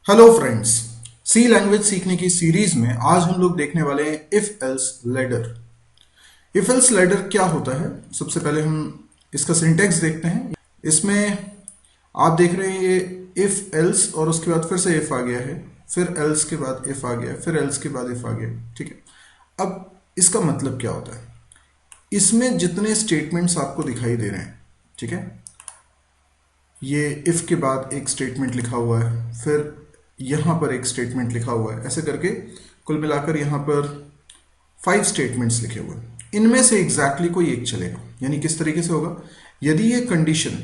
Hello friends, सी language सीखने की series में आज हम लोग देखने वाले हैं if else ladder. If else ladder क्या होता है, सबसे पहले हम इसका सिंटेक्स देखते हैं। इसमें आप देख रहे हैं ये इफ एल्स और उसके बाद फिर से इफ आ गया है, फिर एल्स के बाद इफ आ गया, फिर एल्स के बाद इफ आ गया। ठीक है, अब इसका मतलब क्या होता है? इसमें जितने स्टेटमेंट्स आपको दिखाई दे रहे हैं, ठीक है, ये इफ के बाद एक स्टेटमेंट लिखा हुआ है, फिर यहां पर एक स्टेटमेंट लिखा हुआ है, ऐसे करके कुल मिलाकर यहां पर 5 स्टेटमेंट्स लिखे हुए हैं। इनमें से एग्जैक्टली कोई एक चलेगा। यानी किस तरीके से होगा? यदि ये कंडीशन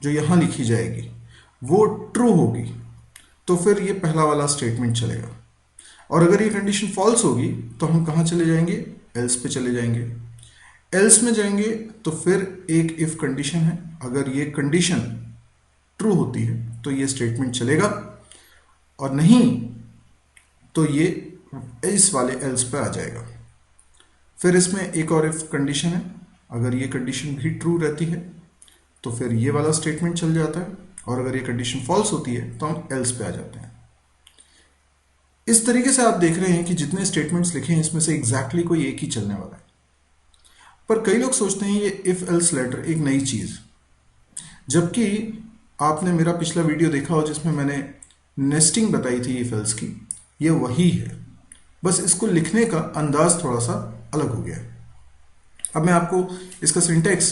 जो यहां लिखी जाएगी वो ट्रू होगी तो फिर ये पहला वाला स्टेटमेंट चलेगा, और अगर ये कंडीशन फॉल्स होगी तो हम कहां चले जाएंगे? एल्स पे चले जाएंगे। एल्स में जाएंगे तो फिर एक इफ कंडीशन है, अगर ये कंडीशन ट्रू होती है तो ये स्टेटमेंट चलेगा, और नहीं तो ये इस वाले एल्स पे आ जाएगा। फिर इसमें एक और इफ कंडीशन है, अगर ये कंडीशन भी ट्रू रहती है तो फिर ये वाला स्टेटमेंट चल जाता है, और अगर ये कंडीशन फॉल्स होती है तो हम एल्स पे आ जाते हैं। इस तरीके से आप देख रहे हैं कि जितने स्टेटमेंट्स लिखे हैं इसमें से एग्जैक्टली कोई एक ही चलने वाला है। पर कई लोग सोचते हैं ये इफ एल्स लेटर एक नई चीज, जबकि आपने मेरा पिछला वीडियो देखा हो जिसमें मैंने नेस्टिंग बताई थी इफ एल्स की। ये वही है, बस इसको लिखने का अंदाज थोड़ा सा अलग हो गया है। अब मैं आपको इसका सिंटेक्स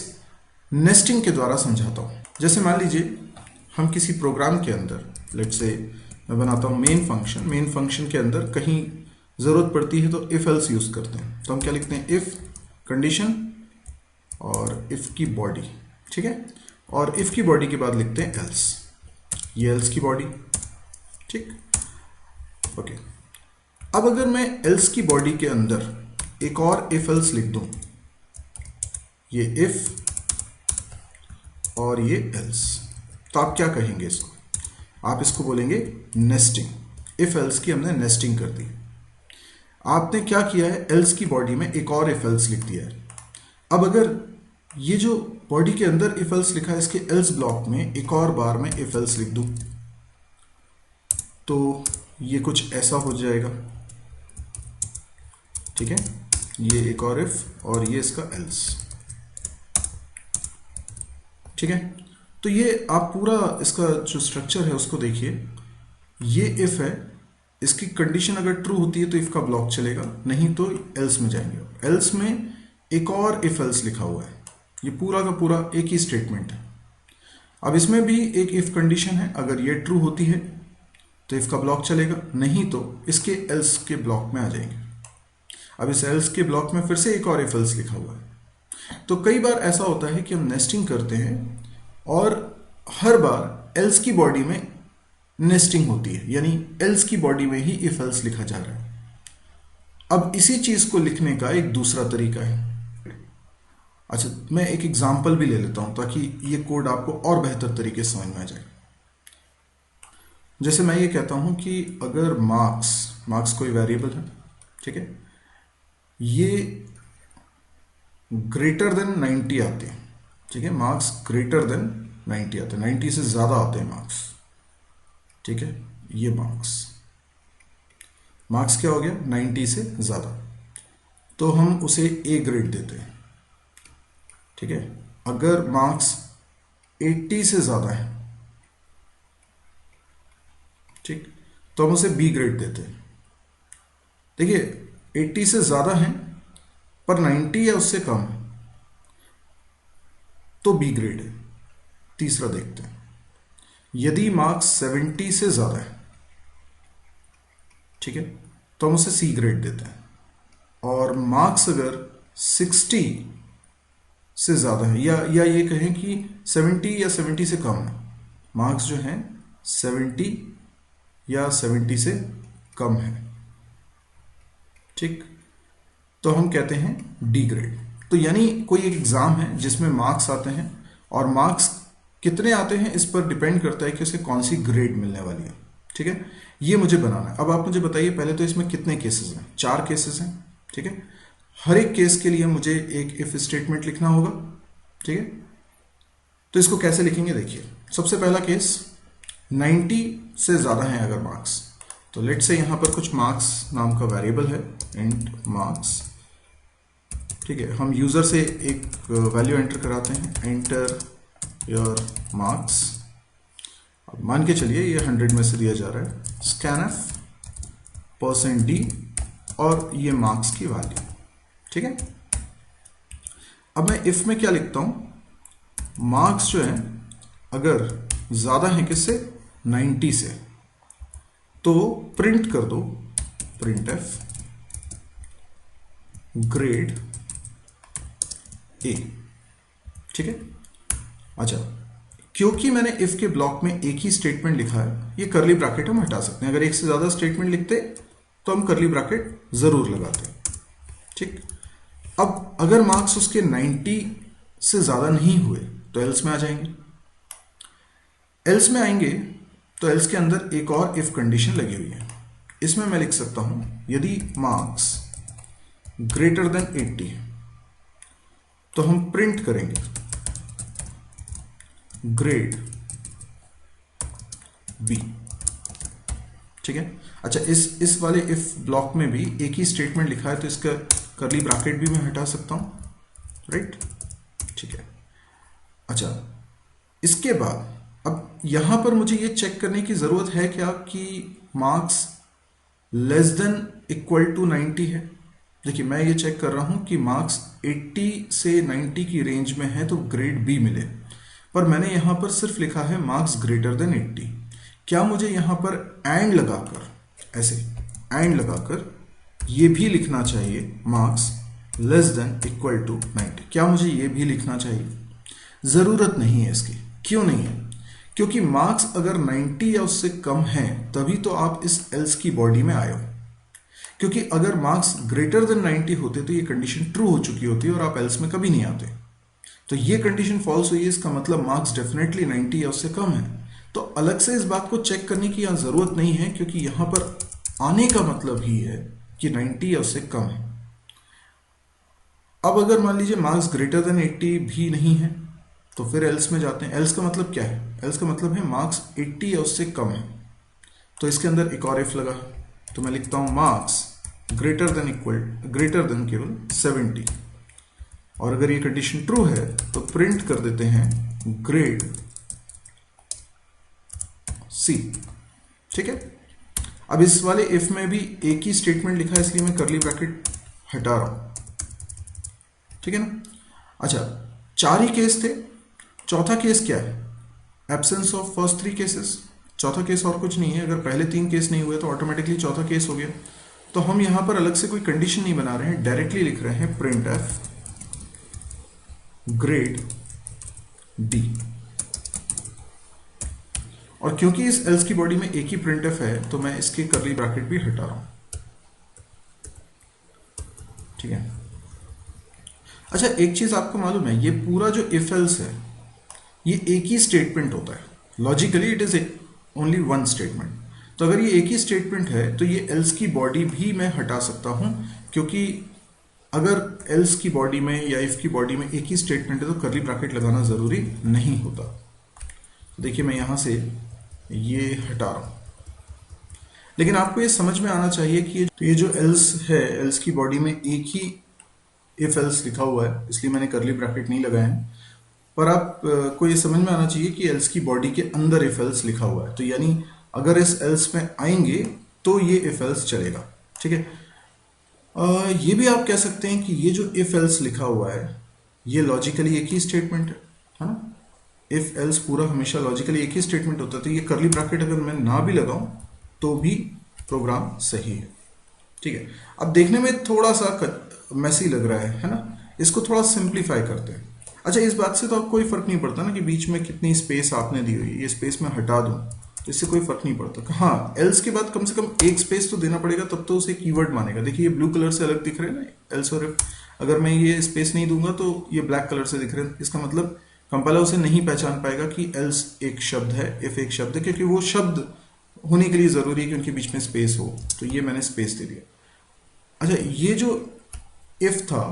नेस्टिंग के द्वारा समझाता हूं। जैसे मान लीजिए हम किसी प्रोग्राम के अंदर, लेट्स से मैं बनाता हूं मेन फंक्शन के अंदर कहीं जरूरत पड़ती है तो इफ एल्स यूज करते हैं। तो हम क्या लिखते हैं? इफ कंडीशन और इफ की बॉडी, ठीक है, और इफ की बॉडी के बाद लिखते हैं एल्स। ये एल्स की बॉडी, ठीक, ओके। अब अगर मैं एल्स की बॉडी के अंदर एक और इफ एल्स लिख दूं, ये इफ और ये एल्स, तो आप क्या कहेंगे इसको? आप इसको बोलेंगे नेस्टिंग। इफ एल्स की हमने नेस्टिंग कर दी। आपने क्या किया है? एल्स की बॉडी में एक और इफ एल्स लिख दिया है। अब अगर ये जो बॉडी के अंदर इफ एल्स लिखा है इसके एल्स ब्लॉक में एक और बार में इफ एल्स लिख दूं तो ये कुछ ऐसा हो जाएगा, ठीक है। ये एक और इफ और ये इसका एल्स, ठीक है। तो ये आप पूरा इसका जो स्ट्रक्चर है उसको देखिए। ये इफ है, इसकी कंडीशन अगर ट्रू होती है तो इफ का ब्लॉक चलेगा, नहीं तो एल्स में जाएंगे। एल्स में एक और इफ एल्स लिखा हुआ है, ये पूरा का पूरा एक ही स्टेटमेंट है। अब इसमें भी एक इफ कंडीशन है, अगर ये ट्रू होती है तो इफ का ब्लॉक चलेगा, नहीं तो इसके एल्स के ब्लॉक में आ जाएंगे। अब इस एल्स के ब्लॉक में फिर से एक और इफ एल्स लिखा हुआ है। तो कई बार ऐसा होता है कि हम नेस्टिंग करते हैं और हर बार एल्स की बॉडी में नेस्टिंग होती है, यानी एल्स की बॉडी में ही इफ एल्स लिखा जा रहा है। अब इसी चीज को लिखने का एक दूसरा तरीका है। अच्छा, मैं एक एग्जाम्पल भी ले लेता हूं ताकि ये कोड आपको और बेहतर तरीके से समझ में आ जाए। जैसे मैं ये कहता हूं कि अगर मार्क्स कोई वेरिएबल है, ठीक है, ये ग्रेटर देन 90 आते हैं, ठीक है, मार्क्स ग्रेटर देन 90 आते हैं, 90 से ज्यादा आते हैं मार्क्स, ठीक है। ये मार्क्स क्या हो गया? 90 से ज्यादा, तो हम उसे ए ग्रेड देते हैं, ठीक है। अगर मार्क्स 80 से ज्यादा है, ठीक, तो हम उसे बी ग्रेड देते हैं। देखिए 80 से ज्यादा है पर 90 या उससे कम है तो बी ग्रेड है। तीसरा देखते हैं, यदि मार्क्स 70 से ज्यादा है, ठीक है, तो हम उसे सी ग्रेड देते हैं। और मार्क्स अगर 60 से ज्यादा है, या ये कहें कि 70 या 70 से कम है, मार्क्स जो हैं 70 या 70 से कम है, ठीक, तो हम कहते हैं डी ग्रेड। तो यानी कोई एक एग्जाम है जिसमें मार्क्स आते हैं, और मार्क्स कितने आते हैं इस पर डिपेंड करता है कि उसे कौन सी ग्रेड मिलने वाली है, ठीक है। ये मुझे बनाना है। अब आप मुझे बताइए पहले तो इसमें कितने केसेस हैं? 4 केसेस हैं, ठीक है। हर एक केस के लिए मुझे एक इफ स्टेटमेंट लिखना होगा, ठीक है। तो इसको कैसे लिखेंगे? देखिए, सबसे पहला केस, 90 से ज़्यादा हैं अगर मार्क्स, तो लेट से यहाँ पर कुछ मार्क्स नाम का वेरिएबल है, इंट मार्क्स। ठीक है, हम यूज़र से एक वैल्यू एंटर कराते हैं, एंटर योर मार्क्स। अब मान के चलिए ये 100 में से दिया जा रहा है, स्कैनफ %d और ये मार्क्स की वैल्यू। ठीक है, अब मैं इफ में क्या लिखता हूं, मार्क्स जो है अगर ज्यादा है किससे, 90 से, तो प्रिंट कर दो प्रिंट एफ ग्रेड ए। ठीक है, अच्छा, क्योंकि मैंने इफ के ब्लॉक में एक ही स्टेटमेंट लिखा है, ये करली ब्रैकेट हम हटा सकते हैं। अगर एक से ज्यादा स्टेटमेंट लिखते तो हम करली ब्रैकेट जरूर लगाते। ठीक, अब अगर मार्क्स उसके 90 से ज्यादा नहीं हुए तो एल्स में आ जाएंगे। एल्स में आएंगे तो एल्स के अंदर एक और इफ कंडीशन लगी हुई है। इसमें मैं लिख सकता हूं, यदि मार्क्स ग्रेटर देन 80 तो हम प्रिंट करेंगे ग्रेड बी। ठीक है, अच्छा, इस वाले इफ ब्लॉक में भी एक ही स्टेटमेंट लिखा है तो इसका करली ब्रैकेट भी मैं हटा सकता हूं, राइट। ठीक है, अच्छा, इसके बाद अब यहां पर मुझे ये चेक करने की जरूरत है क्या कि marks less than equal to 90 है। देखिए, मैं ये चेक कर रहा हूं कि मार्क्स 80 से 90 की रेंज में है तो ग्रेड बी मिले, पर मैंने यहां पर सिर्फ लिखा है मार्क्स ग्रेटर देन 80। क्या मुझे यहां पर एंड लगाकर, ऐसे एंड लगाकर ये भी लिखना चाहिए marks less than equal to 90? क्या मुझे ये भी लिखना चाहिए? जरूरत नहीं है इसकी। क्यों नहीं है? क्योंकि मार्क्स अगर 90 या उससे कम है तभी तो आप इस एल्स की बॉडी में आए हो। क्योंकि अगर मार्क्स ग्रेटर देन 90 होते तो ये कंडीशन ट्रू हो चुकी होती और आप एल्स में कभी नहीं आते। तो ये कंडीशन फॉल्स हुई है, इसका मतलब मार्क्स डेफिनेटली 90 या उससे कम है। तो अलग से इस बात को चेक करने की यहां जरूरत नहीं है, क्योंकि यहां पर आने का मतलब ही है कि 90 या उससे कम है। अब अगर मान लीजिए मार्क्स ग्रेटर देन 80 भी नहीं है तो फिर एल्स में जाते हैं। एल्स का मतलब क्या है? एल्स का मतलब है मार्क्स 80 या उससे कम है। तो इसके अंदर एक और इफ लगा, तो मैं लिखता हूं मार्क्स ग्रेटर देन केवल 70। और अगर ये कंडीशन ट्रू है तो प्रिंट कर देते हैं ग्रेड सी। ठीक है, अब इस वाले इफ में भी एक ही स्टेटमेंट लिखा है, इसलिए मैं करली ब्रैकेट हटा रहा हूं। ठीक है ना? अच्छा, 4 ही केस थे। चौथा केस क्या है? Absence of first 3 cases. चौथा केस और कुछ नहीं है। अगर पहले 3 केस नहीं हुए तो ऑटोमेटिकली चौथा केस हो गया। तो हम यहां पर अलग से कोई कंडीशन नहीं बना रहे हैं, डायरेक्टली लिख रहे हैं प्रिंट एफ ग्रेड डी। और क्योंकि इस एल्स की बॉडी में एक ही प्रिंट एफ है तो मैं इसके करली ब्रैकेट भी हटा रहा हूं। ठीक है, अच्छा, एक चीज आपको मालूम है, ये पूरा जो इफ एल्स है ये एक ही स्टेटमेंट होता है। Logically it is only one statement. तो अगर ये एक ही स्टेटमेंट है तो ये एल्स की बॉडी भी मैं हटा सकता हूं, क्योंकि अगर एल्स की बॉडी में या इफ की बॉडी में एक ही स्टेटमेंट है तो करली ब्रैकेट लगाना जरूरी नहीं होता। देखिए, मैं यहां से ये हटा रहा हूं, लेकिन आपको ये समझ में आना चाहिए कि ये जो एल्स है, एल्स की बॉडी में एक ही इफ एल्स लिखा हुआ है, इसलिए मैंने करली ब्रैकेट नहीं लगाए हैं। पर आपको ये समझ में आना चाहिए कि एल्स की बॉडी के अंदर इफ एल्स लिखा हुआ है, तो यानी अगर इस एल्स में आएंगे तो ये इफ एल्स चलेगा। ठीक है, ये भी आप कह सकते हैं कि ये जो इफ एल्स लिखा हुआ है ये लॉजिकली एक ही स्टेटमेंट है ना। इफ एल्स पूरा हमेशा लॉजिकली एक ही स्टेटमेंट होता है, तो ये करली ब्रैकेट अगर मैं ना भी लगाऊं तो भी प्रोग्राम सही है। ठीक है, अब देखने में थोड़ा सा मैसी लग रहा है ना। इसको थोड़ा सिंप्लीफाई करते हैं। अच्छा, इस बात से तो आपको कोई फर्क नहीं पड़ता ना कि बीच में कितनी स्पेस आपने दी हुई है। ये स्पेस मैं हटा दूं तो इससे कोई फर्क नहीं पड़ता। हाँ, एल्स के बाद कम से कम एक स्पेस तो देना पड़ेगा, तब तो उसे कीवर्ड मानेगा। देखिए, ये ब्लू कलर से अलग दिख रहे हैं ना एल्स और इफ। अगर मैं ये स्पेस नहीं दूंगा तो ये ब्लैक कलर से दिख रहे हैं। इसका मतलब कंपाइलर उसे नहीं पहचान पाएगा कि एल्स एक शब्द है, इफ एक शब्द है, क्योंकि वो शब्द होने के लिए जरूरी है कि उनके बीच में स्पेस हो। तो ये मैंने स्पेस दे दिया। अच्छा, ये जो इफ था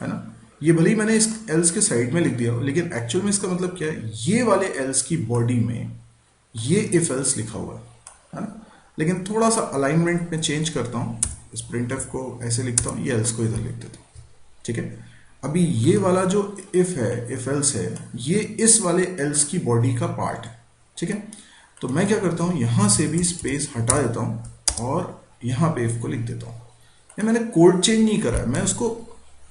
है ना, ये भले ही मैंने इस एल्स के साइड में लिख दिया, लेकिन एक्चुअल में इसका मतलब क्या है? ये वाले एल्स की बॉडी में ये इफ एल्स लिखा हुआ है ना, लेकिन थोड़ा सा अलाइनमेंट में चेंज करता हूँ, इस प्रिंटफ को ऐसे लिखता हूँ, ये एल्स को इधर लिख देता हूँ, ठीक है। अभी ये वाला जो इफ है, इफ एल्स है, ये इस वाले एल्स की बॉडी का पार्ट है, ठीक है। तो मैं क्या करता हूँ, यहां से भी स्पेस हटा देता हूँ और यहां पे इफ को लिख देता हूँ। ये मैंने कोड चेंज नहीं करा है, मैं उसको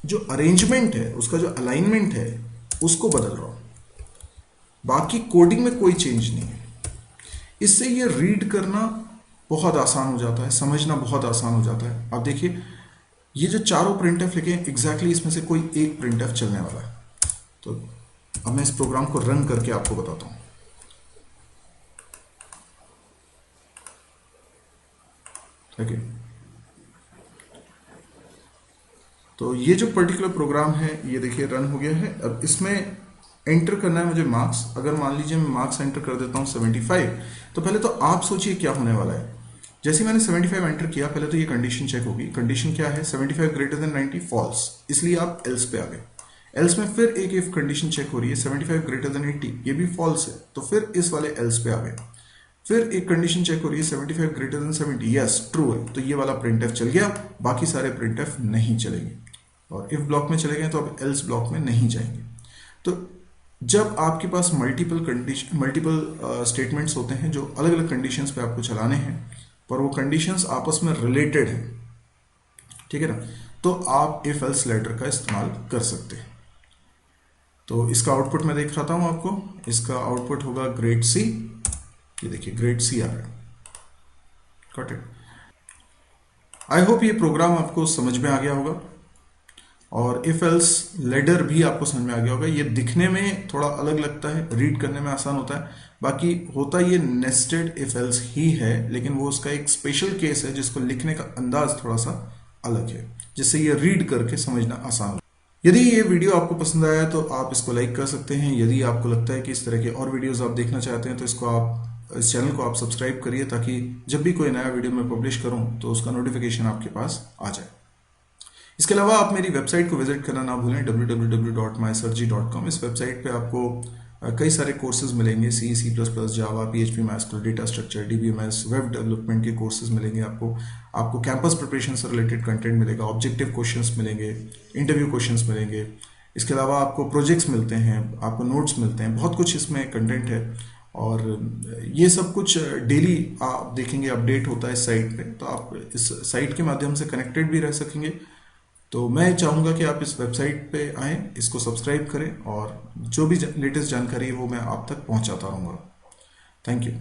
जो अरेंजमेंट है, उसका जो अलाइनमेंट है, उसको बदल रहा हूँ, बाकी कोडिंग में कोई चेंज नहीं है। इससे ये रीड करना बहुत आसान हो जाता है, समझना बहुत आसान हो जाता है। आप देखिए ये जो चारों प्रिंटफ लिखे हैं, एग्जैक्टली इसमें से कोई एक प्रिंटफ चलने वाला है। तो अब मैं इस प्रोग्राम को रन करके आपको बताता हूं। ठीक है, तो ये जो पर्टिकुलर प्रोग्राम है, ये देखिए रन हो गया है। अब इसमें एंटर करना है मुझे मार्क्स। अगर मान लीजिए मैं मार्क्स एंटर कर देता हूं 75, तो पहले तो आप सोचिए क्या होने वाला है। जैसे मैंने 75 एंटर किया, पहले तो ये कंडीशन चेक होगी। कंडीशन क्या है, 75 ग्रेटर देन 90 फॉल्स, इसलिए आप एल्स पे आ गए। एल्स में फिर एक इफ कंडीशन चेक हो रही है, 75 ग्रेटर देन 80, ये भी फॉल्स है, तो फिर इस वाले एल्स पे आ गए। फिर एक कंडीशन चेक हो रही है, 75 ग्रेटर देन 70, यस ट्रू है, तो ये वाला प्रिंटफ चल गया, बाकी सारे प्रिंटफ नहीं चलेंगे। और इफ ब्लॉक में चले गए तो अब एल्स ब्लॉक में नहीं जाएंगे। तो जब आपके पास मल्टीपल स्टेटमेंट्स होते हैं जो अलग अलग कंडीशंस पे आपको चलाने हैं, पर वो कंडीशंस आपस में रिलेटेड है, ठीक है ना, तो आप इफ एल्स लेटर का इस्तेमाल कर सकते हैं। तो इसका आउटपुट मैं दिखाता हूं आपको। इसका आउटपुट होगा ग्रेड सी, ये देखिए ग्रेड सी आ रहा है। Got it. आई होप ये प्रोग्राम आपको समझ में आ गया होगा और इफ एल्स लेडर भी आपको समझ में आ गया होगा। ये दिखने में थोड़ा अलग लगता है, रीड करने में आसान होता है, बाकी होता ये नेस्टेड इफ एल्स ही है, लेकिन वो उसका एक स्पेशल केस है जिसको लिखने का अंदाज थोड़ा सा अलग है, जिससे ये रीड करके समझना आसान हो। यदि ये वीडियो आपको पसंद आया तो आप इसको लाइक कर सकते हैं। यदि आपको लगता है कि इस तरह के और वीडियोस आप देखना चाहते हैं तो इस चैनल को आप सब्सक्राइब करिए, ताकि जब भी कोई नया वीडियो मैं पब्लिश करूं तो उसका नोटिफिकेशन आपके पास आ जाए। इसके अलावा आप मेरी वेबसाइट को विजिट करना ना भूलें, www.mysirji.com। इस वेबसाइट पे आपको कई सारे कोर्सेज मिलेंगे, C जावा, PHP, MySQL, data structure, DBMS, web development के कोर्सेज मिलेंगे आपको कैंपस प्रिपरेशन से रिलेटेड कंटेंट मिलेगा, ऑब्जेक्टिव क्वेश्चंस मिलेंगे, इंटरव्यू क्वेश्चंस मिलेंगे। इसके अलावा आपको प्रोजेक्ट्स मिलते हैं, आपको नोट्स मिलते हैं, बहुत कुछ इसमें कंटेंट है। और ये सब कुछ डेली आप देखेंगे, अपडेट होता है इस साइट पे, तो आप इस साइट के माध्यम से कनेक्टेड भी रह सकेंगे। तो मैं चाहूँगा कि आप इस वेबसाइट पे आएँ, इसको सब्सक्राइब करें और जो भी लेटेस्ट जानकारी है वो मैं आप तक पहुँचाता रहूँगा। Thank you.